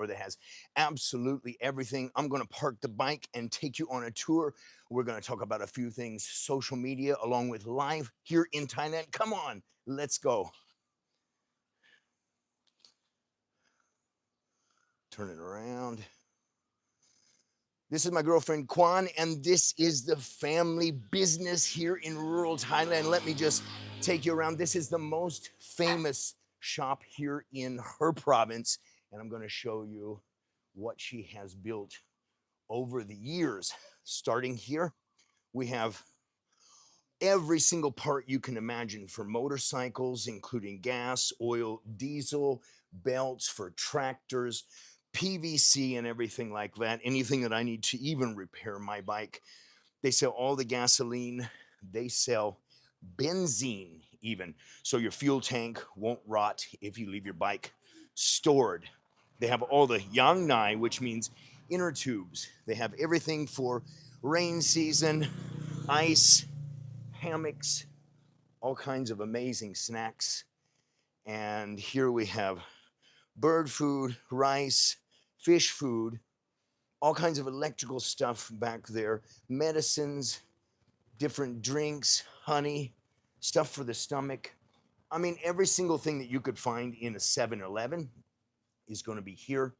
store that has absolutely everything. I'm going to park the bike and take you on a tour. We're going to talk about a few things, social media, along with live here in Thailand. Come on, let's go. Turn it around. This is my girlfriend Kwan, and this is the family business here in rural Thailand. Let me just take you around. This is the most famous shop here in her province, and I'm going to show you what she has built over the years. Starting here, we have every single part you can imagine for motorcycles, including gas, oil, diesel, belts for tractors, PVC, and everything like that. Anything that I need to even repair my bike. They sell all the gasoline, they sell benzene, even. So your fuel tank won't rot if you leave your bike stored. They have all the yangnai, which means inner tubes. They have everything for rain season, ice, hammocks, all kinds of amazing snacks. And here we have bird food, rice, fish food, all kinds of electrical stuff back there, medicines, different drinks, honey, stuff for the stomach. I mean, every single thing that you could find in a 7-Eleven is going to be here.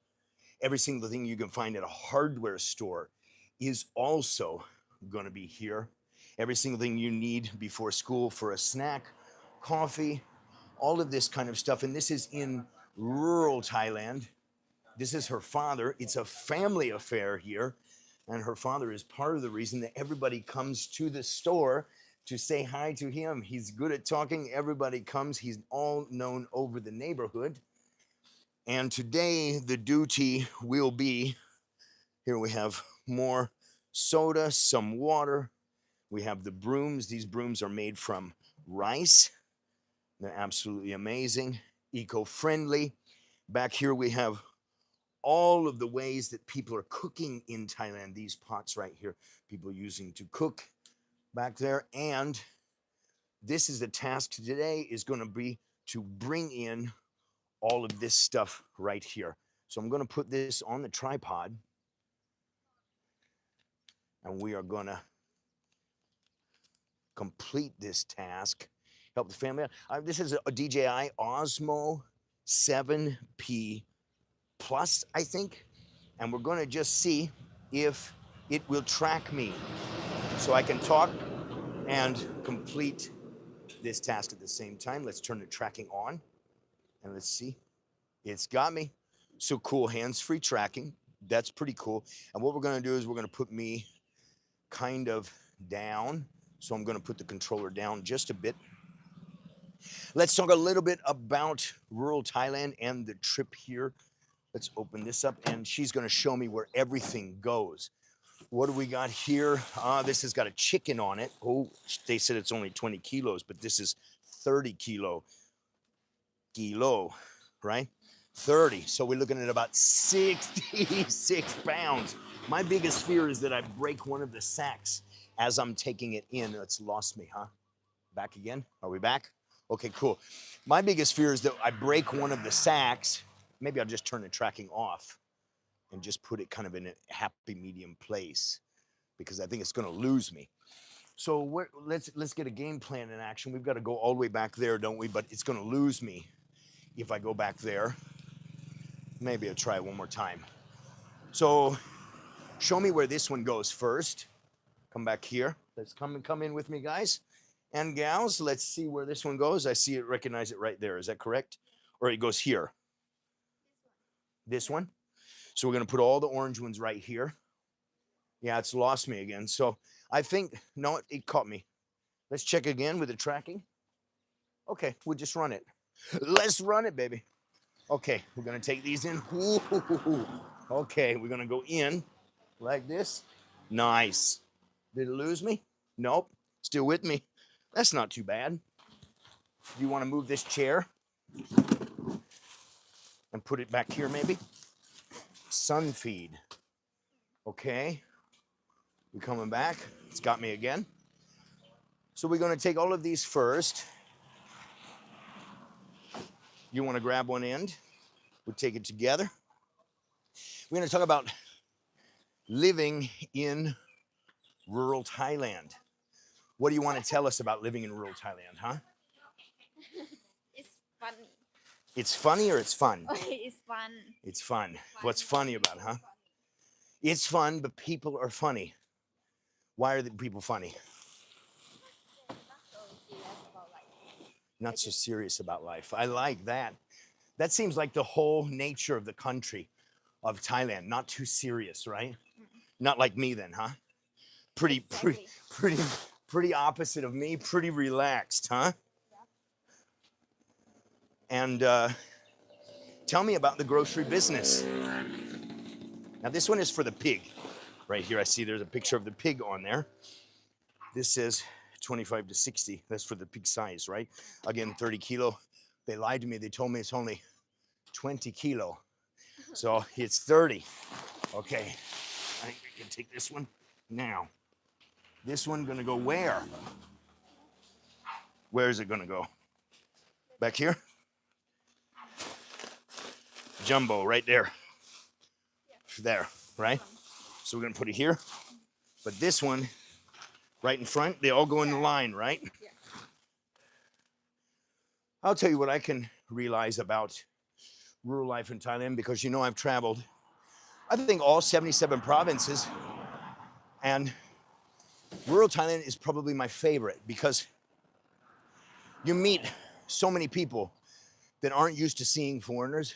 Every single thing you can find at a hardware store is also going to be here. Every single thing you need before school for a snack, coffee, all of this kind of stuff. And this is in rural Thailand. This is her father. It's a family affair here. And her father is part of the reason that everybody comes to the store to say hi to him. He's good at talking. Everybody comes. He's all known over the neighborhood. And today, the duty will be here we have more soda, some water. We have the brooms. These brooms are made from rice. They're absolutely amazing, eco friendly. Back here, we have all of the ways that people are cooking in Thailand. These pots right here, people using to cook back there. And this is the task today is going to be to bring in all of this stuff right here. So I'm going to put this on the tripod and we are going to complete this task, help the family out. This is a DJI Osmo 7P Plus, I think. And we're going to just see if it will track me so I can talk and complete this task at the same time. Let's turn the tracking on and let's see. It's got me. So cool, hands-free tracking. That's pretty cool. And what we're going to do is we're going to put me kind of down. So I'm going to put the controller down just a bit. Let's talk a little bit about rural Thailand and the trip here. Let's open this up and she's going to show me where everything goes. What do we got here? This has got a chicken on it. Oh, they said it's only 20 kilos, but this is 30 kilo, right? 30. So we're looking at about 66 pounds. My biggest fear is that I break one of the sacks as I'm taking it in. It's lost me, huh? Back again? Are we back? Okay, cool. My biggest fear is that I break one of the sacks. Maybe I'll just turn the tracking off and just put it kind of in a happy medium place because I think it's going to lose me. So let's get a game plan in action. We've got to go all the way back there, don't we? But it's going to lose me if I go back there. Maybe I'll try it one more time. So show me where this one goes first. Come back here. Let's come in with me, guys and gals. Let's see where this one goes. I see it, recognize it right there. Is that correct? Or it goes here? This one? So we're going to put all the orange ones right here. Yeah, it's lost me again. So I think, no, it caught me. Let's check again with the tracking. Okay, we'll just run it. Let's run it, baby. Okay, we're going to take these in. Ooh. Okay, we're going to go in like this. Nice. Did it lose me? Nope. Still with me. That's not too bad. You want to move this chair and put it back here maybe? Sun feed. Okay. We're coming back. It's got me again. So we're going to take all of these first. You want to grab one end? We'll take it together. We're going to talk about living in rural Thailand. What do you want to tell us about living in rural Thailand, huh? It's funny. It's funny or it's fun? It's fun. It's fun. What's funny about it, huh? It's fun, but people are funny. Why are the people funny? Not so serious about life. I like that. That seems like the whole nature of the country of Thailand. Not too serious, right? Not like me then, huh? Pretty, Exactly. pretty opposite of me. Pretty relaxed, huh? And tell me about the grocery business. Now this one is for the pig. Right here, I see there's a picture of the pig on there. This says 25 to 60. That's for the pig size, right? Again, 30 kilo. They lied to me. They told me it's only 20 kilo. So it's 30. Okay, I think we can take this one. Now, this one gonna go where? Where is it gonna go? Back here? Jumbo, right there. There, right? So we're gonna put it here. But this one, right in front, they all go in the line, right? Yeah. I'll tell you what I can realize about rural life in Thailand, because you know I've traveled, I think, all 77 provinces, and rural Thailand is probably my favorite because you meet so many people that aren't used to seeing foreigners.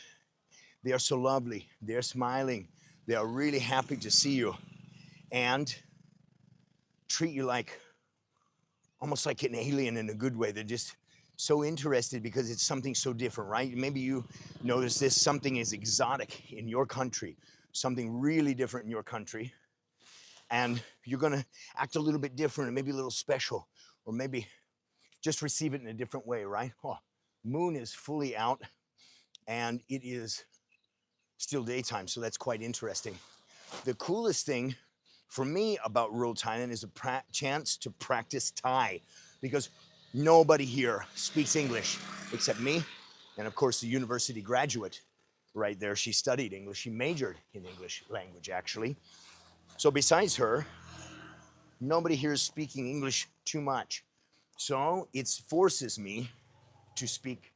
They are so lovely. They're smiling. They are really happy to see you and treat you like almost like an alien in a good way. They're just so interested because it's something so different, right? Maybe you notice this, something is exotic in your country, something really different in your country, and you're gonna act a little bit different, or maybe a little special, or maybe just receive it in a different way, right? Oh, moon is fully out and it is still daytime, so that's quite interesting. The coolest thing for me about rural Thailand is a chance to practice Thai, because nobody here speaks English except me, and of course the university graduate right there. She studied English. She majored in English language, actually. So besides her, nobody here is speaking English too much. So it forces me to speak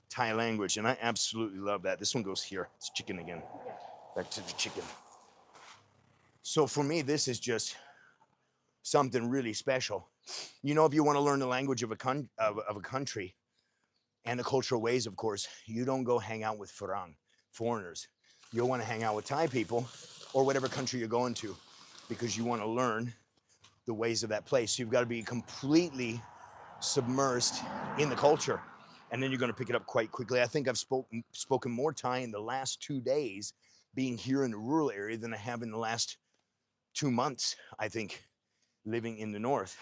Thai language, and I absolutely love that. This one goes here. It's chicken again. Back to the chicken. So for me, this is just something really special. You know, if you want to learn the language of a country and the cultural ways, of course, you don't go hang out with foreigners. You'll want to hang out with Thai people or whatever country you're going to, because you want to learn the ways of that place. So you've got to be completely submersed in the culture, and then you're going to pick it up quite quickly. I think I've spoken more Thai in the last 2 days being here in the rural area than I have in the last 2 months, I think, living in the north.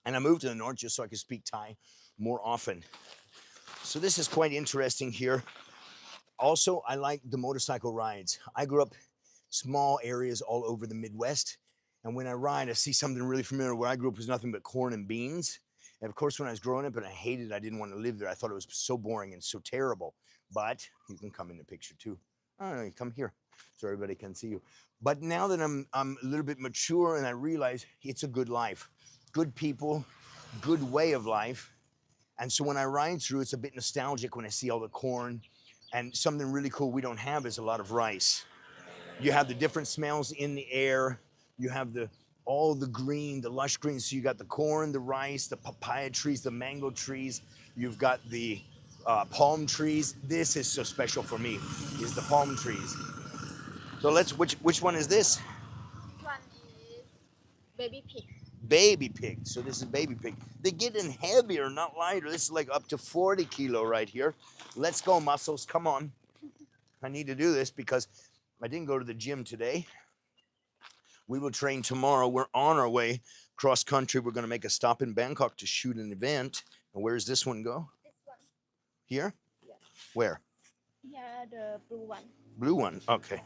And I moved to the north just so I could speak Thai more often. So this is quite interesting here. Also, I like the motorcycle rides. I grew up small areas all over the Midwest, and when I ride, I see something really familiar. Where I grew up was nothing but corn and beans. And of course, when I was growing up and I hated it, I didn't want to live there. I thought it was so boring and so terrible. But you can come in the picture too. Oh, no, you come here so everybody can see you. But now that I'm a little bit mature and I realize it's a good life, good people, good way of life. And so when I ride through, it's a bit nostalgic when I see all the corn. And something really cool we don't have is a lot of rice. You have the different smells in the air. You have all the green, the lush green. So you got the corn, the rice, the papaya trees, the mango trees. You've got the palm trees. This is so special for me, is the palm trees. So which one is this? This one is baby pig. Baby pig. So this is baby pig. They're getting heavier, not lighter. This is like up to 40 kilo right here. Let's go, muscles. Come on. I need to do this because I didn't go to the gym today. We will train tomorrow. We're on our way cross country. We're going to make a stop in Bangkok to shoot an event. And where does this one go? This one. Here? Yeah. Where? Yeah, the blue one. Blue one. Okay.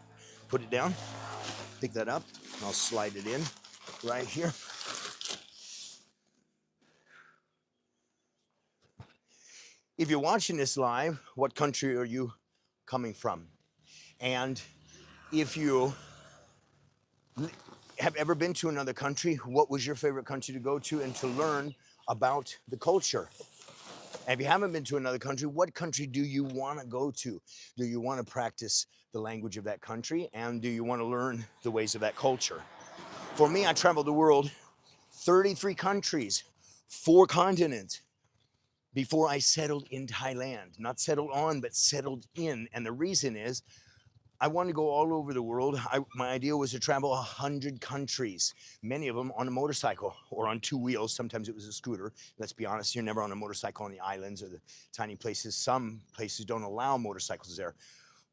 Put it down. Pick that up. I'll slide it in right here. If you're watching this live, what country are you coming from? And if you have ever been to another country, what was your favorite country to go to and to learn about the culture? And if you haven't been to another country, what country do you want to go to? Do you want to practice the language of that country? And do you want to learn the ways of that culture? For me, I traveled the world, 33 countries, 4 continents, before I settled in Thailand. Not settled on, but settled in. And the reason is I wanted to go all over the world. My idea was to travel 100 countries, many of them on a motorcycle or on 2 wheels. Sometimes it was a scooter. Let's be honest, you're never on a motorcycle on the islands or the tiny places. Some places don't allow motorcycles there,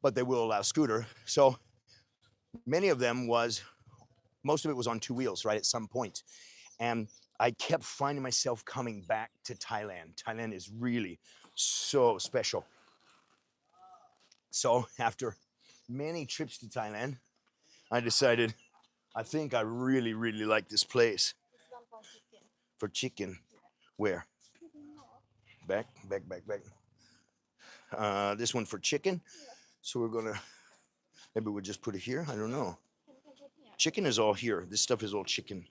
but they will allow scooter. So many of them most of it was on 2 wheels, right, at some point. And I kept finding myself coming back to Thailand. Thailand is really so special. So after many trips to Thailand, I decided I think I really, really like this place This one for chicken. for chicken. Where? Back, back, back, back. This one for chicken. So we're gonna, maybe we'll just put it here. I don't know. Can put here. Chicken is all here. This stuff is all chicken.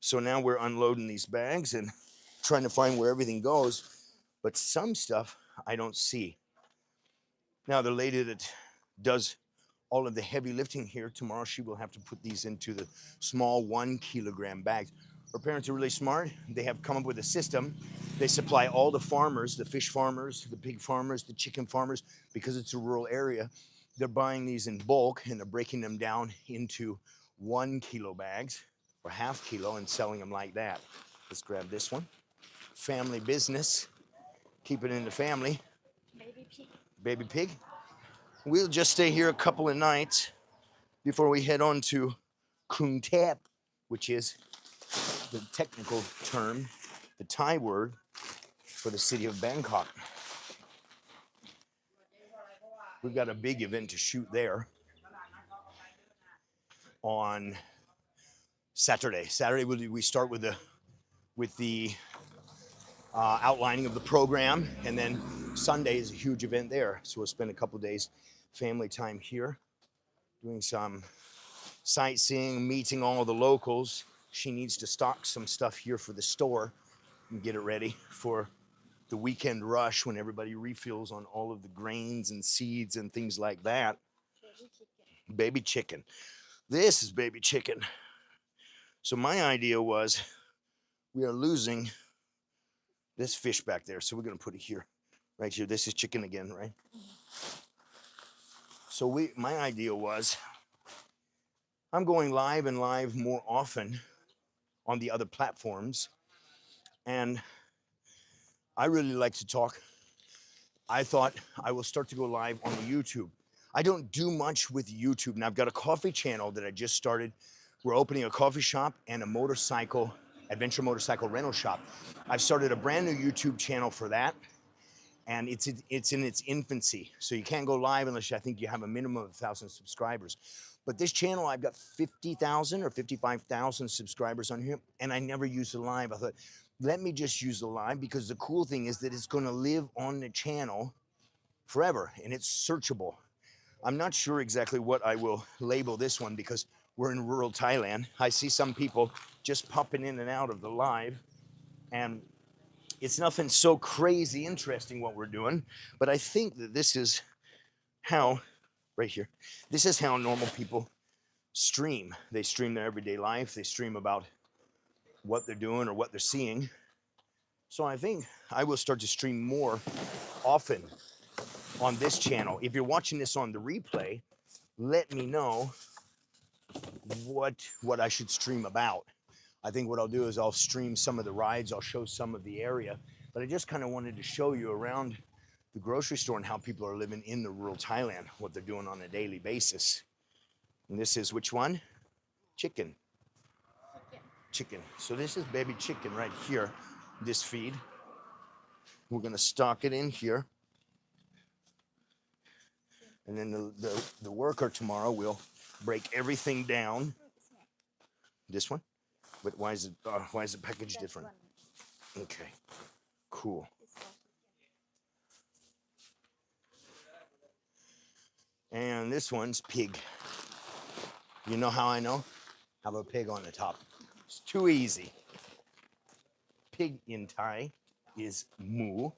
So now we're unloading these bags and trying to find where everything goes. But some stuff I don't see. Now the lady that does all of the heavy lifting here, tomorrow she will have to put these into the small 1 kilogram bags. Her parents are really smart. They have come up with a system. They supply all the farmers, the fish farmers, the pig farmers, the chicken farmers, because it's a rural area. They're buying these in bulk and they're breaking them down into 1 kilo bags or half kilo and selling them like that. Let's grab this one. Family business. Keep it in the family. Baby pig. Baby pig. We'll just stay here a couple of nights before we head on to Krung Thep, which is the technical term, the Thai word for the city of Bangkok. We've got a big event to shoot there on Saturday. Saturday we start with the outlining of the program, and then Sunday is a huge event there. So we'll spend a couple of days family time here, doing some sightseeing, meeting all the locals. She needs to stock some stuff here for the store and get it ready for the weekend rush when everybody refills on all of the grains and seeds and things like that. Baby chicken. Baby chicken. This is baby chicken. So my idea was we are losing this fish back there. So we're going to put it here, right here. This is chicken again, right? So my idea was I'm going live and live more often on the other platforms. And I really like to talk. I thought I will start to go live on YouTube. I don't do much with YouTube. Now I've got a coffee channel that I just started. We're opening a coffee shop and a adventure motorcycle rental shop. I've started a brand new YouTube channel for that. And it's in its infancy. So you can't go live unless I think you have a minimum of 1,000 subscribers. But this channel, I've got 50,000 or 55,000 subscribers on here, and I never use the live. I thought, let me just use the live, because the cool thing is that it's gonna live on the channel forever, and it's searchable. I'm not sure exactly what I will label this one, because we're in rural Thailand. I see some people just popping in and out of the live, and it's nothing so crazy interesting what we're doing, but I think that this is how, right here, this is how normal people stream. They stream their everyday life. They stream about what they're doing or what they're seeing. So I think I will start to stream more often on this channel. If you're watching this on the replay, let me know what I should stream about. I think what I'll do is I'll stream some of the rides. I'll show some of the area, but I just kind of wanted to show you around the grocery store and how people are living in the rural Thailand, what they're doing on a daily basis. And this is which one? Chicken. Chicken. So this is baby chicken right here, this feed. We're gonna stock it in here. And then the worker tomorrow will break everything down. This one? But why is the package different? Okay, cool. this one's pig. You know how I know? Have a pig on the top. It's too easy. Pig in Thai is moo.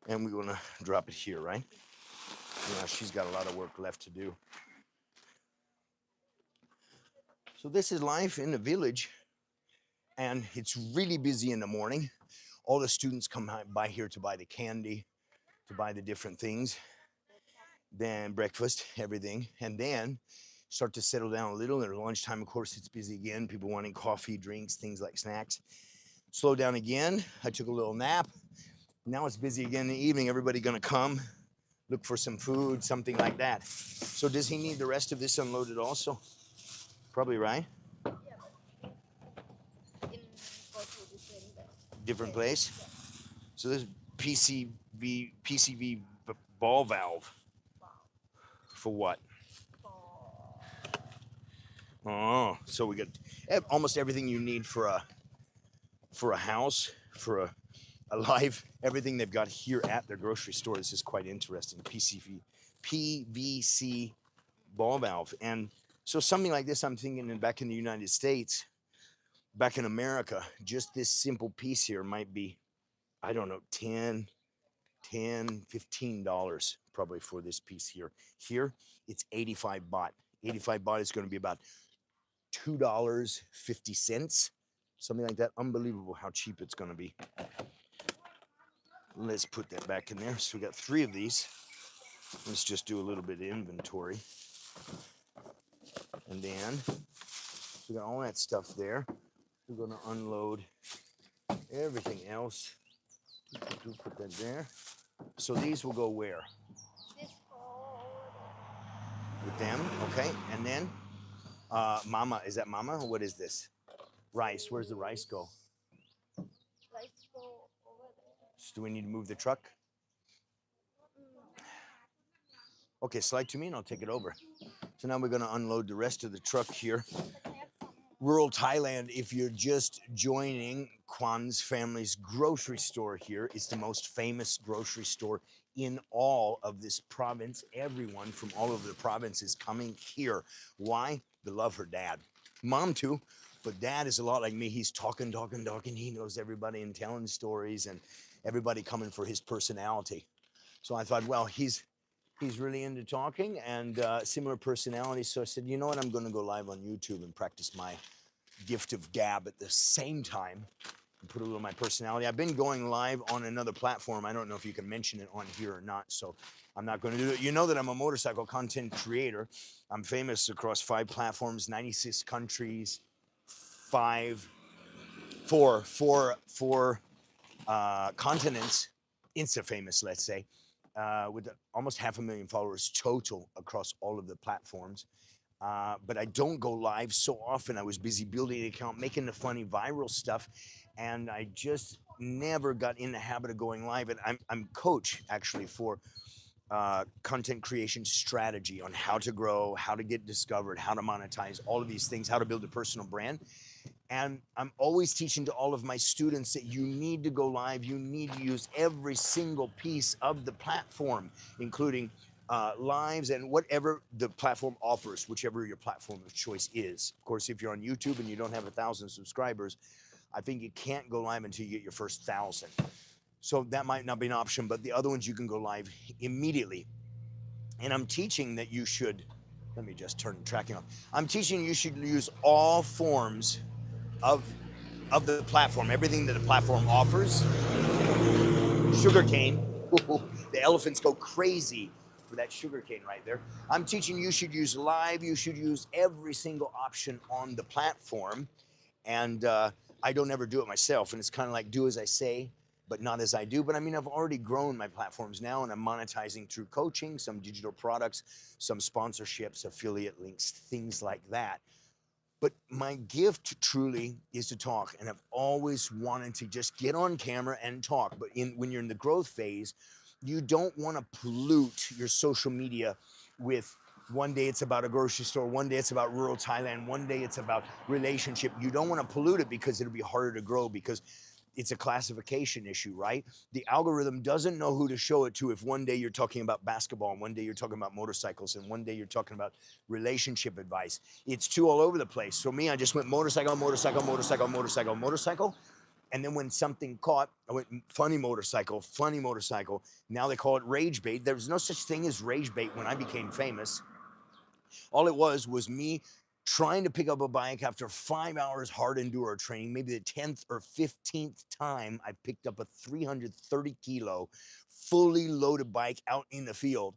And we're gonna drop it here, right? Yeah, she's got a lot of work left to do. So this is life in the village, and it's really busy in the morning. All the students come by here to buy the candy, to buy the different things, then breakfast, everything, and then start to settle down a little. At lunchtime, of course, it's busy again. People wanting coffee, drinks, things like snacks. Slow down again. I took a little nap. Now it's busy again in the evening. Everybody gonna come, look for some food, something like that. So does he need the rest of this unloaded also? Probably, right? Yeah, but in go to Different place. So this PCV ball valve for what? Oh, so we got almost everything you need for a house, for a life, everything they've got here at their grocery store. This is quite interesting. PVC ball valve. And so something like this, I'm thinking back in the United States, back in America, just this simple piece here might be, I don't know, $10, $15 probably for this piece here. Here, it's 85 baht. 85 baht is going to be about $2.50, something like that. Unbelievable how cheap it's going to be. Let's put that back in there. So we got 3 of these. Let's just do a little bit of inventory. And then we got all that stuff there. We're going to unload everything else. Put that there. So these will go where? this go With them, okay. And then mama, is that mama? What is this? Rice. Where's the rice go? let's go over there. Do we need to move the truck? Okay, slide to me and I'll take it over. So now we're going to unload the rest of the truck here. Rural Thailand, if you're just joining Kwan's family's grocery store here, it's the most famous grocery store in all of this province. Everyone from all over the province is coming here. Why? They love her dad. Mom too, but dad is a lot like me. He's talking. He knows everybody and telling stories, and everybody coming for his personality. So I thought, well, he's really into talking and similar personality. So I said, you know what? I'm going to go live on YouTube and practice my gift of gab at the same time and put a little of my personality. I've been going live on another platform. I don't know if you can mention it on here or not, so I'm not going to do it. You know that I'm a motorcycle content creator. I'm famous across 5 platforms, 96 countries, four continents, Insta-famous, let's say. With almost 500,000 followers total across all of the platforms. But I don't go live so often. I was busy building an account, making the funny viral stuff, and I just never got in the habit of going live. And I'm coach actually for content creation strategy on how to grow, how to get discovered, how to monetize, all of these things, how to build a personal brand. And I'm always teaching to all of my students that you need to go live. You need to use every single piece of the platform, including lives and whatever the platform offers, whichever your platform of choice is. Of course, if you're on YouTube and you don't have 1,000 subscribers, I think you can't go live until you get your first 1,000. So that might not be an option, but the other ones you can go live immediately. And I'm teaching that you should, let me just turn the tracking off. I'm teaching you should use all forms of the platform, everything that the platform offers. Sugarcane, the elephants go crazy for that sugarcane right there. I'm teaching you should use live, you should use every single option on the platform. And I don't ever do it myself. And it's kind of like do as I say, but not as I do. But I mean, I've already grown my platforms now, and I'm monetizing through coaching, some digital products, some sponsorships, affiliate links, things like that. But my gift truly is to talk, and I've always wanted to just get on camera and talk. But when you're in the growth phase, you don't want to pollute your social media with one day it's about a grocery store, one day it's about rural Thailand, one day it's about relationship. You don't want to pollute it because it'll be harder to grow, because it's a classification issue, right? The algorithm doesn't know who to show it to if one day you're talking about basketball and one day you're talking about motorcycles and one day you're talking about relationship advice. It's too all over the place. So me, I just went motorcycle, motorcycle, motorcycle, motorcycle, motorcycle. And then when something caught, I went funny motorcycle, funny motorcycle. Now they call it rage bait. There was no such thing as rage bait when I became famous. All it was me trying to pick up a bike after 5 hours hard enduro training, maybe the 10th or 15th time I picked up a 330 kilo, fully loaded bike out in the field.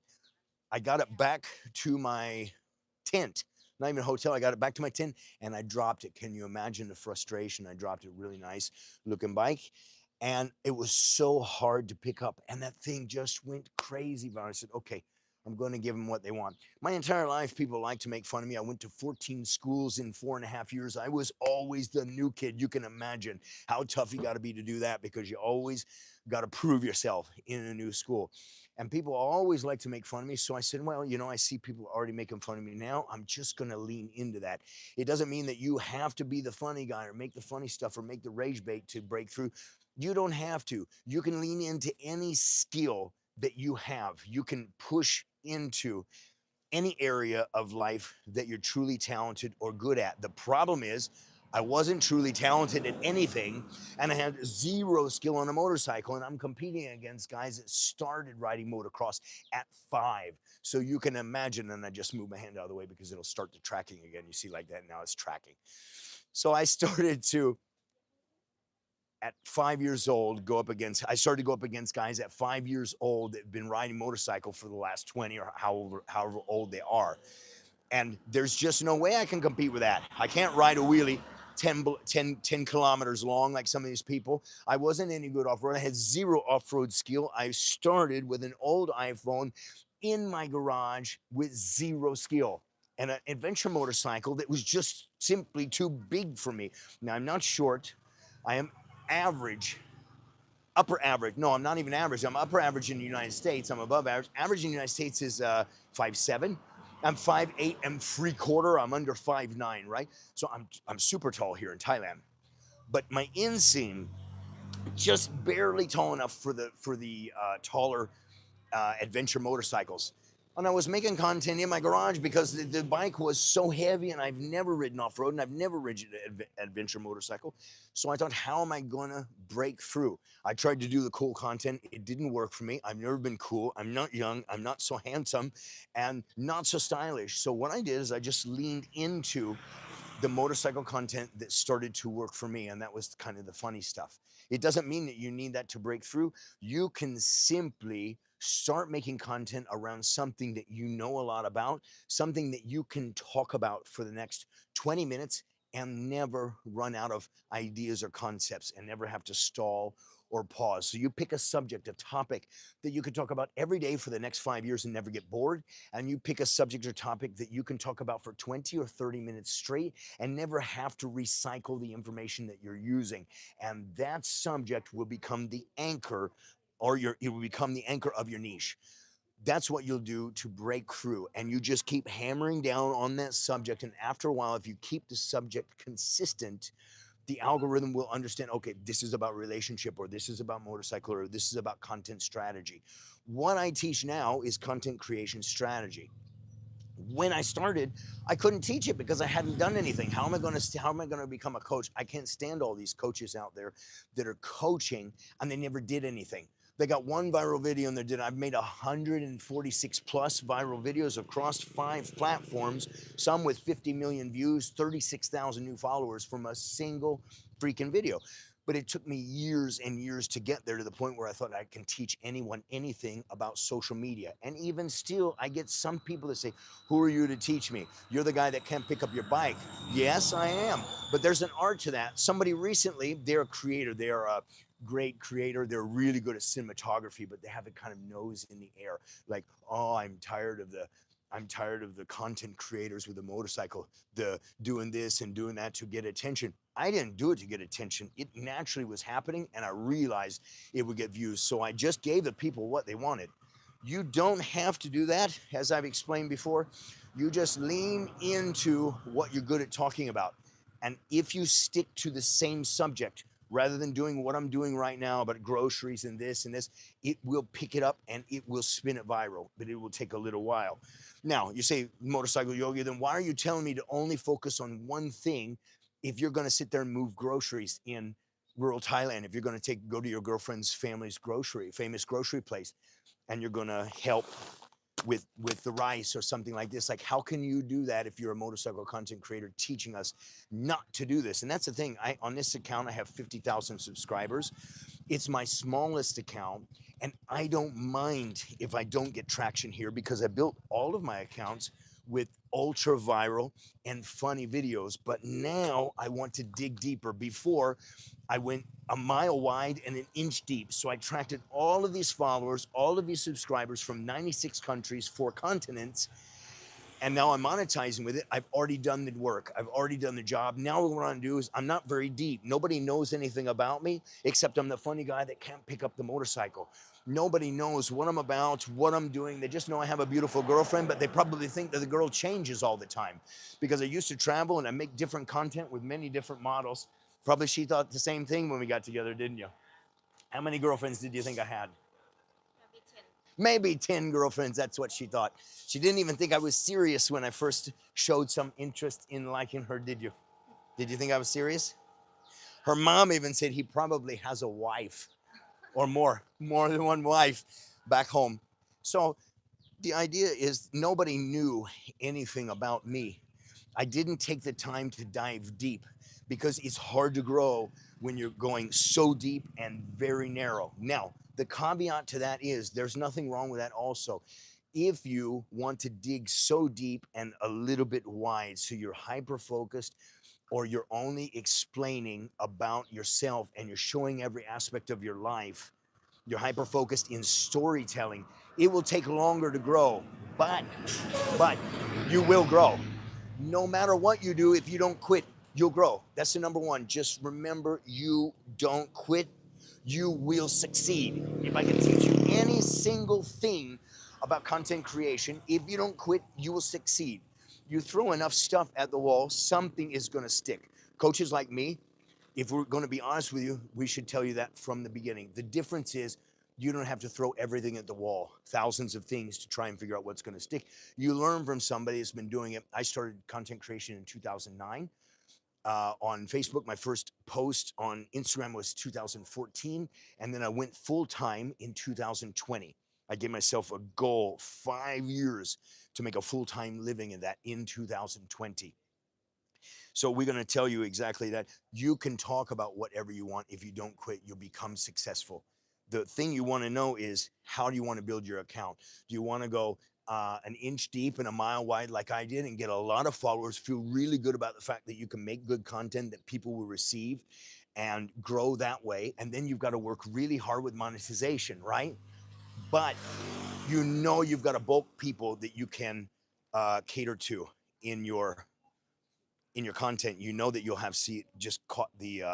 I got it back to my tent, not even a hotel. I got it back to my tent and I dropped it. Can you imagine the frustration? I dropped it. Really nice looking bike. And it was so hard to pick up. And that thing just went crazy. But I said, okay, I'm going to give them what they want. My entire life, people like to make fun of me. I went to 14 schools in 4.5 years. I was always the new kid. You can imagine how tough you got to be to do that because you always got to prove yourself in a new school. And people always like to make fun of me. So I said, well, you know, I see people already making fun of me now. I'm just going to lean into that. It doesn't mean that you have to be the funny guy or make the funny stuff or make the rage bait to break through. You don't have to. You can lean into any skill that you have. You can push into any area of life that you're truly talented or good at. The problem is, I wasn't truly talented at anything, and I had zero skill on a motorcycle, and I'm competing against guys that started riding motocross at 5. So you can imagine, and I just moved my hand out of the way because it'll start the tracking again. You see like that, now it's tracking. So I started to, at 5 years old, I started to go up against guys at 5 years old that have been riding motorcycle for the last 20 or however old they are. And there's just no way I can compete with that. I can't ride a wheelie 10 kilometers long like some of these people. I wasn't any good off-road. I had zero off-road skill. I started with an old iPhone in my garage with zero skill and an adventure motorcycle that was just simply too big for me. Now, I'm not short. I am average, upper average. No, I'm not even average. I'm upper average in the United States. I'm above average. Average in the United States is 5'7". I'm 5'8" and 3/4. I'm under 5'9", right? So I'm super tall here in Thailand. But my inseam just barely tall enough for the taller adventure motorcycles. And I was making content in my garage because the bike was so heavy and I've never ridden off-road and I've never ridden an adventure motorcycle. So I thought, how am I gonna break through? I tried to do the cool content. It didn't work for me. I've never been cool. I'm not young. I'm not so handsome and not so stylish. So what I did is I just leaned into the motorcycle content that started to work for me, and that was kind of the funny stuff. It doesn't mean that you need that to break through. You can simply start making content around something that you know a lot about, something that you can talk about for the next 20 minutes and never run out of ideas or concepts and never have to stall or pause. So you pick a subject, a topic that you could talk about every day for the next 5 years and never get bored. And you pick a subject or topic that you can talk about for 20 or 30 minutes straight and never have to recycle the information that you're using. And that subject will become the anchor, or it will become the anchor of your niche. That's what you'll do to break through. And you just keep hammering down on that subject. And after a while, if you keep the subject consistent, the algorithm will understand, okay, this is about relationship, or this is about motorcycle, or this is about content strategy. What I teach now is content creation strategy. When I started, I couldn't teach it because I hadn't done anything. How am I going to become a coach? I can't stand all these coaches out there that are coaching and they never did anything. They got one viral video and they did. I've made 146 plus viral videos across 5 platforms, some with 50 million views, 36,000 new followers from a single freaking video. But it took me years and years to get there, to the point where I thought I can teach anyone anything about social media. And even still, I get some people that say, who are you to teach me? You're the guy that can't pick up your bike. Yes, I am. But there's an art to that. Somebody recently, they're a creator. They're a great creator. They're really good at cinematography, but they have a kind of nose in the air. Like, oh, I'm tired of the content creators with a motorcycle, the doing this and doing that to get attention. I didn't do it to get attention. It naturally was happening, and I realized it would get views. So I just gave the people what they wanted. You don't have to do that, as I've explained before. You just lean into what you're good at talking about. And if you stick to the same subject rather than doing what I'm doing right now about groceries and this, it will pick it up and it will spin it viral, but it will take a little while. Now, you say motorcycle yogi, then why are you telling me to only focus on one thing if you're going to sit there and move groceries in rural Thailand, if you're going to go to your girlfriend's family's famous grocery place, and you're going to help with the rice or something like this? Like, how can you do that if you're a motorcycle content creator teaching us not to do this? And that's the thing. On this account, I have 50,000 subscribers. It's my smallest account, and I don't mind if I don't get traction here, because I built all of my accounts with ultra viral and funny videos. But now I want to dig deeper. Before, I went a mile wide and an inch deep. So I attracted all of these followers, all of these subscribers from 96 countries, 4 continents, and now I'm monetizing with it. I've already done the work. I've already done the job. Now what I want to do is, I'm not very deep. Nobody knows anything about me except I'm the funny guy that can't pick up the motorcycle. Nobody knows what I'm about, what I'm doing. They just know I have a beautiful girlfriend, but they probably think that the girl changes all the time, because I used to travel and I make different content with many different models. Probably she thought the same thing when we got together, didn't you? How many girlfriends did you think I had? Maybe 10. Maybe 10 girlfriends. That's what she thought. She didn't even think I was serious when I first showed some interest in liking her, did you? Did you think I was serious? Her mom even said he probably has a wife, or more than one wife back home. So the idea is, nobody knew anything about me. I didn't take the time to dive deep, because it's hard to grow when you're going so deep and very narrow. Now, the caveat to that is, there's nothing wrong with that also. If you want to dig so deep and a little bit wide, so you're hyper focused, or you're only explaining about yourself and you're showing every aspect of your life, you're hyper focused in storytelling, it will take longer to grow, but you will grow. No matter what you do, if you don't quit, you'll grow. That's the number one. Just remember, you don't quit, you will succeed. If I can teach you any single thing about content creation, if you don't quit, you will succeed. You throw enough stuff at the wall, something is going to stick. Coaches like me, if we're going to be honest with you, we should tell you that from the beginning. The difference is, you don't have to throw everything at the wall, thousands of things to try and figure out what's going to stick. You learn from somebody that's been doing it. I started content creation in 2009. On Facebook, my first post on Instagram was 2014, and then I went full time in 2020. I gave myself a goal, 5 years, to make a full-time living in that in 2020. So we're going to tell you exactly that. You can talk about whatever you want. If you don't quit, you'll become successful. The thing you want to know is, how do you want to build your account? Do you want to go an inch deep and a mile wide like I did and get a lot of followers, feel really good about the fact that you can make good content that people will receive and grow that way? And then you've got to work really hard with monetization, right? But you know you've got a bulk people that you can cater to in your content. You know that you'll have, see, it just caught the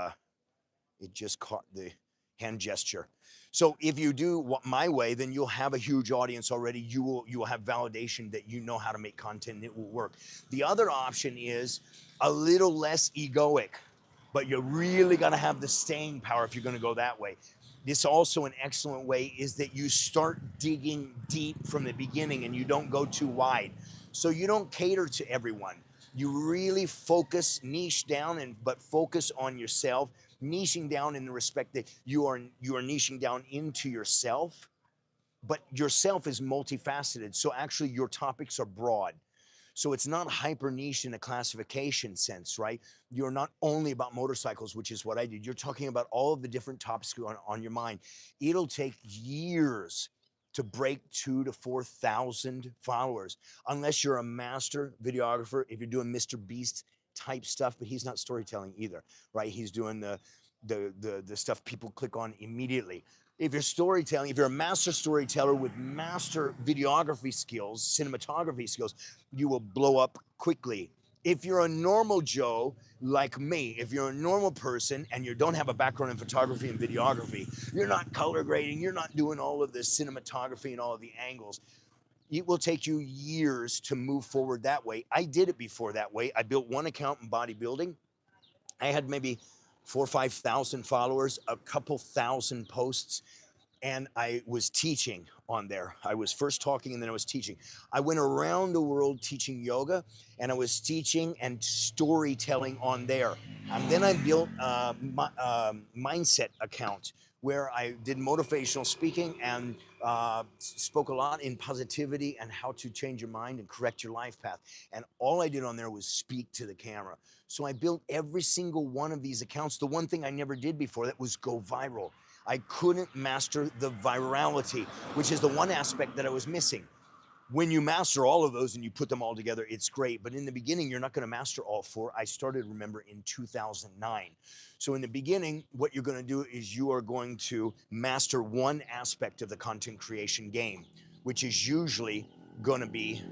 hand gesture. So if you do what my way, then you'll have a huge audience already. You will have validation that you know how to make content and it will work. The other option is a little less egoic, but you really got to have the staying power if you're going to go that way. This also an excellent way is that you start digging deep from the beginning and you don't go too wide. So you don't cater to everyone. You really focus, niche down, and but focus on yourself, niching down in the respect that you are niching down into yourself, but yourself is multifaceted. So actually your topics are broad. So it's not hyper niche in a classification sense, right? You're not only about motorcycles, which is what I did. You're talking about all of the different topics on your mind. It'll take years to break 2,000 to 4,000 followers, unless you're a master videographer. If you're doing Mr. Beast type stuff, but he's not storytelling either, right? He's doing the stuff people click on immediately. If you're storytelling, if you're a master storyteller with master videography skills, cinematography skills, you will blow up quickly. If you're a normal Joe like me, if you're a normal person and you don't have a background in photography and videography, you're not color grading, you're not doing all of this cinematography and all of the angles, it will take you years to move forward that way. I did it before that way. I built one account in bodybuilding. I had maybe 4 or 5,000 followers, a couple thousand posts, and I was teaching on there. I was first talking and then I was teaching. I went around the world teaching yoga, and I was teaching and storytelling on there. And then I built a mindset account where I did motivational speaking and spoke a lot in positivity and how to change your mind and correct your life path. And all I did on there was speak to the camera. So I built every single one of these accounts. The one thing I never did before that was go viral. I couldn't master the virality, which is the one aspect that I was missing. When you master all of those and you put them all together, it's great. But in the beginning, you're not going to master all four. I started, remember, in 2009. So in the beginning, what you're going to do is you are going to master one aspect of the content creation game, which is usually going to be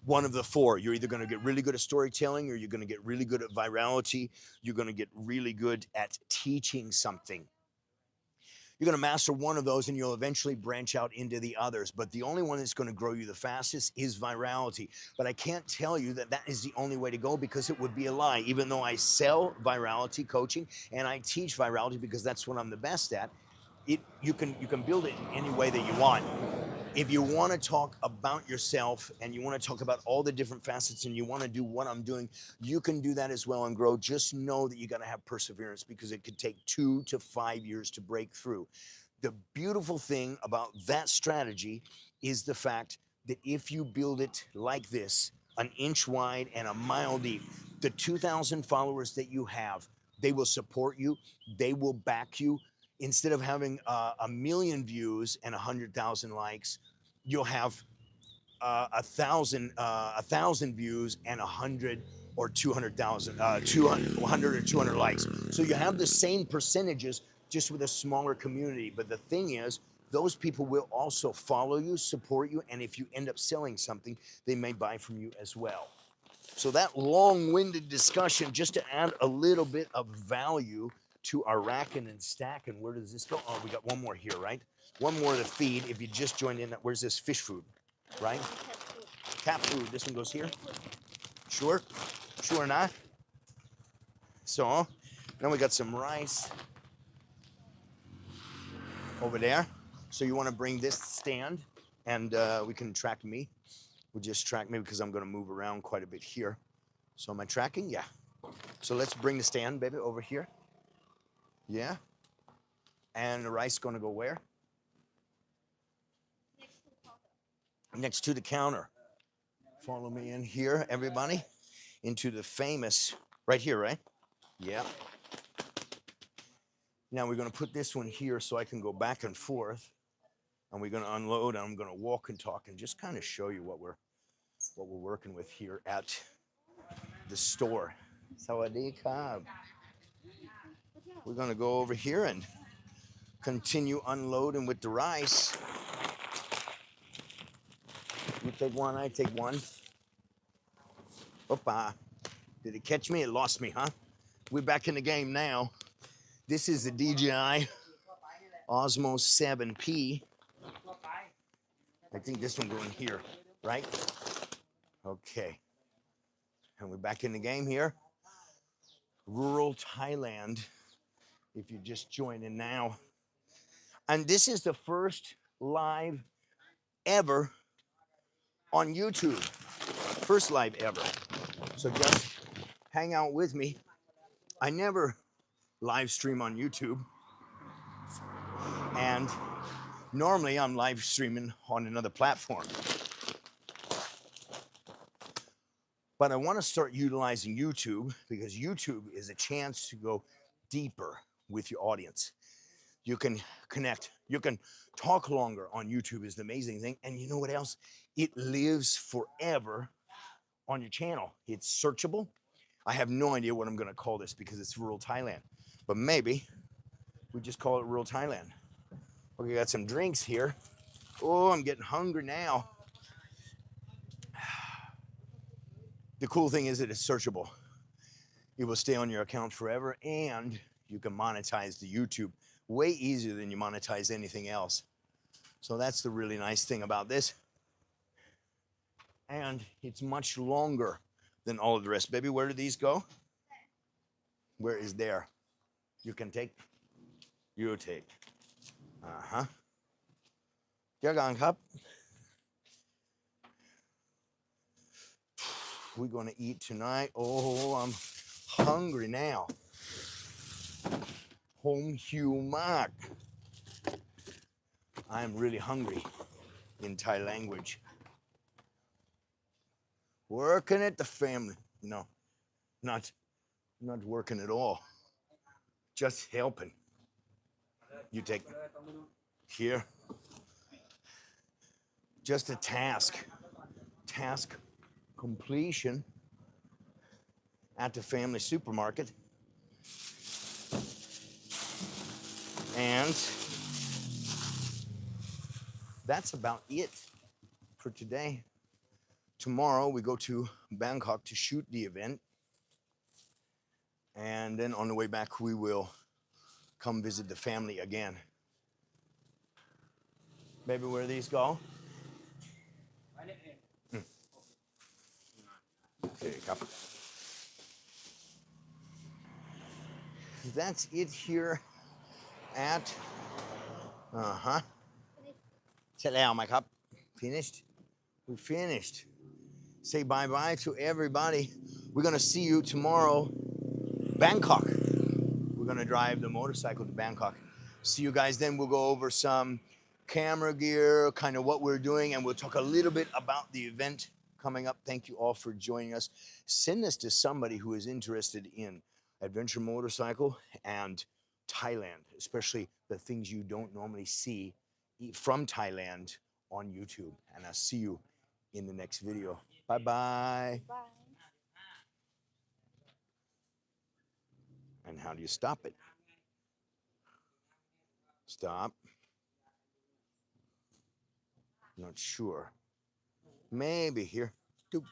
one of the four. You're either going to get really good at storytelling, or you're going to get really good at virality. You're going to get really good at teaching something. You're going to master one of those and you'll eventually branch out into the others. But the only one that's going to grow you the fastest is virality. But I can't tell you that that is the only way to go, because it would be a lie. Even though I sell virality coaching and I teach virality because that's what I'm the best at, you can build it in any way that you want. If you want to talk about yourself and you want to talk about all the different facets and you want to do what I'm doing, you can do that as well and grow. Just know that you got to have perseverance, because it could take 2 to 5 years to break through. The beautiful thing about that strategy is the fact that if you build it like this, an inch wide and a mile deep, the 2,000 followers that you have, they will support you, they will back you. Instead of having a million views and 100,000 likes, you'll have 1,000 views and 100 or 200,000, 100 or 200 likes. So you have the same percentages, just with a smaller community. But the thing is, those people will also follow you, support you, and if you end up selling something, they may buy from you as well. So that long-winded discussion, just to add a little bit of value to our racking and stacking. Where does this go? Oh, we got one more here, right? One more to feed. If you just joined in, where's this fish food, right? Cat food. This one goes here. Sure, sure not. So then we got some rice over there. So you want to bring this stand, and we can track me. We'll just track me because I'm going to move around quite a bit here. So am I tracking? Yeah. So let's bring the stand, baby, over here. Yeah. And the rice going to go where? Next to the counter. Follow me in here, everybody, into the famous, right here, right? Yeah. Now we're going to put this one here so I can go back and forth, and we're going to unload, and I'm going to walk and talk and just kind of show you what we're working with here at the store. Sawadee Kab. We're going to go over here and continue unloading with the rice. You take one, I take one. Opa. Did it catch me? It lost me, huh? We're back in the game now. This is the DJI Osmo 7P. I think this one going here, right? Okay. And we're back in the game here. Rural Thailand, if you just join in now. And this is the first live ever on YouTube. First live ever. So just hang out with me. I never live stream on YouTube. And normally I'm live streaming on another platform. But I want to start utilizing YouTube, because YouTube is a chance to go deeper with your audience. You can connect. You can talk longer on YouTube is the amazing thing. And you know what else? It lives forever on your channel. It's searchable. I have no idea what I'm going to call this because it's rural Thailand. But maybe we just call it rural Thailand. Okay, got some drinks here. Oh, I'm getting hungry now. The cool thing is that it's searchable. It will stay on your account forever, and you can monetize the YouTube way easier than you monetize anything else. So that's the really nice thing about this. And it's much longer than all of the rest. Baby, where do these go? Where is there? You can take. You take. Uh-huh. เจอกันครับ We're gonna eat tonight. Oh, I'm hungry now. Home Mark. I'm really hungry in Thai language. Working at the family. No, not working at all. Just helping. You take here. Just a task. Task completion at the family supermarket. And that's about it for today. Tomorrow we go to Bangkok to shoot the event. And then on the way back, we will come visit the family again. Baby, where these go? Okay, cup. That's it here at uh-huh. เสร็จแล้วไหมครับ Finished? We finished. Say bye-bye to everybody. We're gonna see you tomorrow, Bangkok. We're gonna drive the motorcycle to Bangkok. See you guys then. We'll go over some camera gear, kind of what we're doing, and we'll talk a little bit about the event coming up. Thank you all for joining us. Send this to somebody who is interested in adventure motorcycle and Thailand, especially the things you don't normally see from Thailand on YouTube. And I'll see you in the next video. Bye-bye. Bye. And how do you stop it? Stop. Not sure. Maybe here. Doop.